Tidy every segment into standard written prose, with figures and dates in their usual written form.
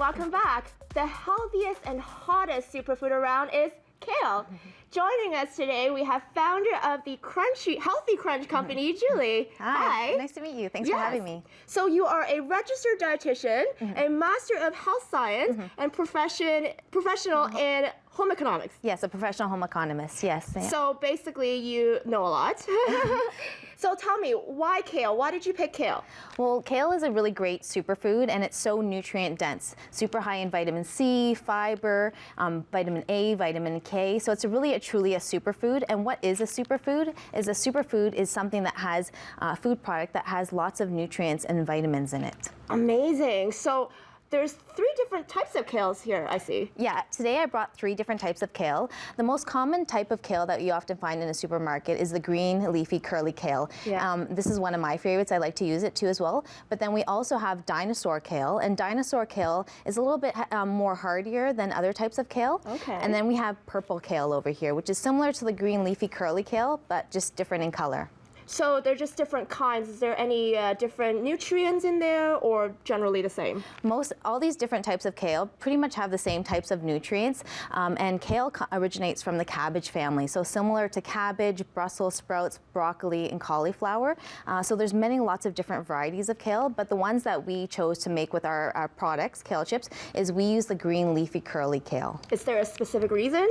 welcome back. The healthiest and hottest superfood around is kale. Joining us today, we have founder of the Healthy Crunch company, Julie. Hi. Nice to meet you. Thanks for having me. So you are a registered dietitian, a master of health science, and professional in home economics. Yes, a professional home economist. Yes. So basically, you know a lot. So tell me, why kale? Why did you pick kale? Well, kale is a really great superfood, and it's so nutrient dense. Super high in vitamin C, fiber, vitamin A, vitamin K. So it's truly a superfood. And what is a superfood? A superfood is something that has a food product that has lots of nutrients and vitamins in it. Amazing. So there's 3 different types of kales here, I see. Yeah, today I brought 3 different types of kale. The most common type of kale that you often find in a supermarket is the green, leafy, curly kale. Yeah. This is one of my favorites. I like to use it too as well. But then we also have dinosaur kale, and dinosaur kale is a little bit more hardier than other types of kale. Okay. And then we have purple kale over here, which is similar to the green, leafy, curly kale, but just different in color. So they're just different kinds. Is there any different nutrients in there, or generally the same? All these different types of kale pretty much have the same types of nutrients, and kale originates from the cabbage family. So similar to cabbage, Brussels sprouts, broccoli, and cauliflower. So there's lots of different varieties of kale, but the ones that we chose to make with our products, Kale Chips, is we use the green, leafy, curly kale. Is there a specific reason?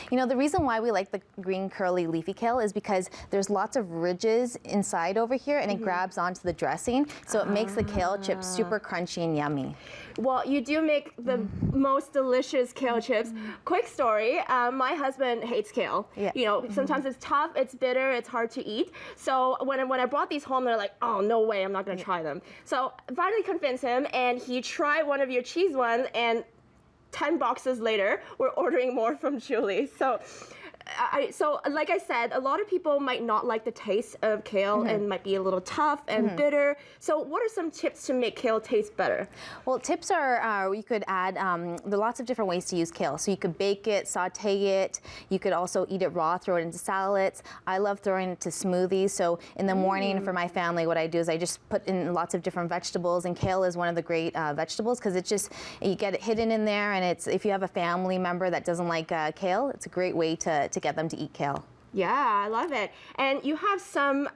You know, the reason why we like the green, curly, leafy kale is because there's lots of ridges inside over here, and it grabs onto the dressing, so it makes the kale chips super crunchy and yummy. Well, you do make the most delicious kale chips. Quick story, my husband hates kale. Yeah. You know, sometimes it's tough, it's bitter, it's hard to eat. So when I brought these home, they're like, oh, no way, I'm not gonna try them. So I finally convinced him, and he tried one of your cheese ones, and 10 boxes later, we're ordering more from Julie. So like I said, a lot of people might not like the taste of kale and might be a little tough and bitter. So what are some tips to make kale taste better? Well, tips are you could add, there are lots of different ways to use kale. So you could bake it, saute it. You could also eat it raw, throw it into salads. I love throwing it to smoothies. So in the morning for my family, what I do is I just put in lots of different vegetables, and kale is one of the great vegetables because you get it hidden in there, and if you have a family member that doesn't like kale, it's a great way to get them to eat kale. Yeah, I love it. And you have some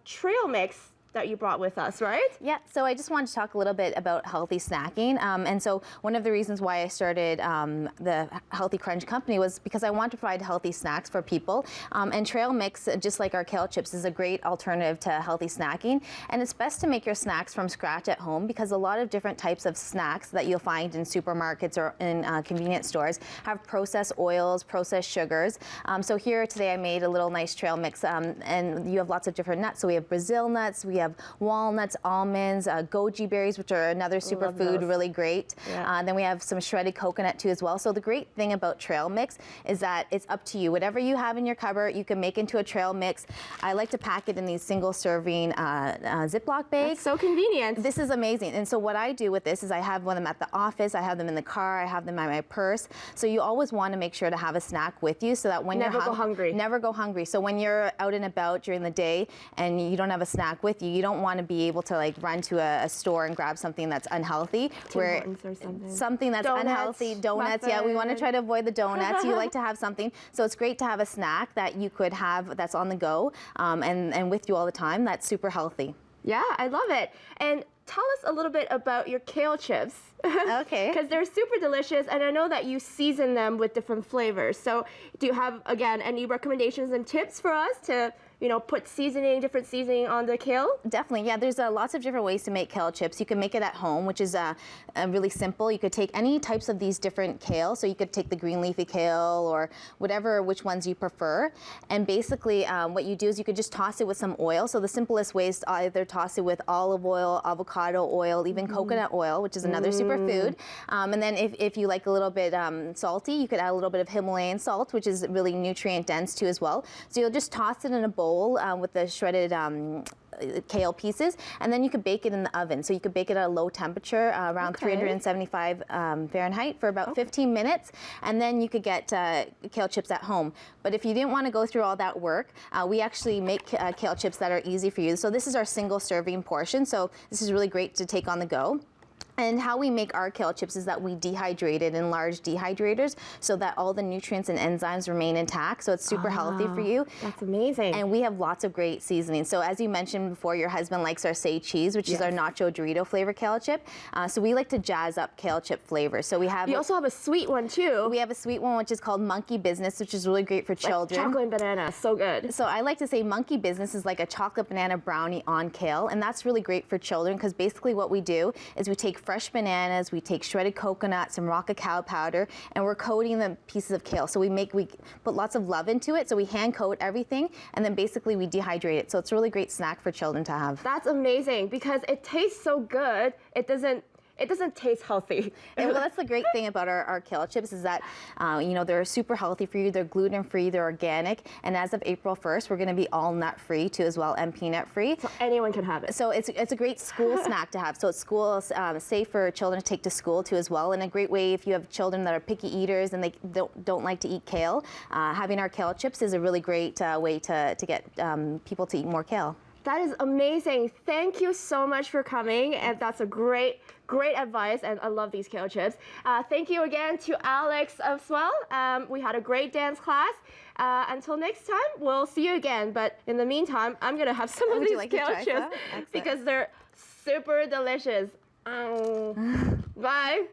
trail mix that you brought with us, right? Yeah, so I just wanted to talk a little bit about healthy snacking. And so one of the reasons why I started the Healthy Crunch company was because I want to provide healthy snacks for people. And trail mix, just like our kale chips, is a great alternative to healthy snacking. And it's best to make your snacks from scratch at home, because a lot of different types of snacks that you'll find in supermarkets or in convenience stores have processed oils, processed sugars. So here today I made a little nice trail mix, and you have lots of different nuts. So we have Brazil nuts, we have walnuts, almonds, goji berries, which are another superfood, really great. Yeah. Then we have some shredded coconut too as well. So the great thing about trail mix is that it's up to you. Whatever you have in your cupboard, you can make into a trail mix. I like to pack it in these single serving Ziploc bags. That's so convenient. This is amazing. And so what I do with this is I have them at the office, I have them in the car, I have them in my purse. So you always want to make sure to have a snack with you so that when Never go hungry. Never go hungry. So when you're out and about during the day and you don't have a snack with you, you don't want to be able to like run to a store and grab something that's unhealthy. Something that's unhealthy, donuts. Yeah, we want to try to avoid the donuts. You like to have something. So it's great to have a snack that you could have that's on the go and with you all the time. That's super healthy. Yeah, I love it. And tell us a little bit about your kale chips. Okay. Because they're super delicious, and I know that you season them with different flavors. So do you have, again, any recommendations and tips for us to, put different seasoning on the kale? Definitely, yeah. There's lots of different ways to make kale chips. You can make it at home, which is really simple. You could take any types of these different kale. So you could take the green leafy kale or which ones you prefer. And basically what you do is you could just toss it with some oil. So the simplest way is to either toss it with olive oil, avocado oil, even coconut oil, which is another superfood. And then if you like a little bit salty, you could add a little bit of Himalayan salt, which is really nutrient dense too as well. So you'll just toss it in a bowl with the shredded kale pieces, and then you could bake it in the oven. So you could bake it at a low temperature, around 375 Fahrenheit for about 15 minutes, and then you could get kale chips at home. But if you didn't want to go through all that work, we actually make kale chips that are easy for you. So this is our single serving portion, so this is really great to take on the go. And how we make our kale chips is that we dehydrate it in large dehydrators so that all the nutrients and enzymes remain intact. So it's super healthy for you. That's amazing. And we have lots of great seasonings. So as you mentioned before, your husband likes our say cheese, which is our nacho Dorito flavor kale chip. So we like to jazz up kale chip flavors. So we have. You also have a sweet one too. We have a sweet one which is called Monkey Business, which is really great for children. Chocolate and banana, so good. So I like to say Monkey Business is like a chocolate banana brownie on kale, and that's really great for children because basically what we do is we take fresh bananas, we take shredded coconut, some raw cacao powder, and we're coating the pieces of kale. So we put lots of love into it, so we hand coat everything, and then basically we dehydrate it. So it's a really great snack for children to have. That's amazing because it tastes so good. It doesn't taste healthy. And well, that's the great thing about our kale chips is that, you know, they're super healthy for you. They're gluten-free, they're organic, and as of April 1st, we're going to be all nut-free too as well, and peanut-free. So anyone can have it. So it's a great school snack to have. So it's school safe for children to take to school too as well, and a great way if you have children that are picky eaters and they don't like to eat kale. Having our kale chips is a really great way to get people to eat more kale. That is amazing. Thank you so much for coming, and that's a great advice, and I love these kale chips. Thank you again to Alex as well. We had a great dance class. Until next time, we'll see you again. But in the meantime, I'm gonna have some of these kale chips because they're super delicious. Bye.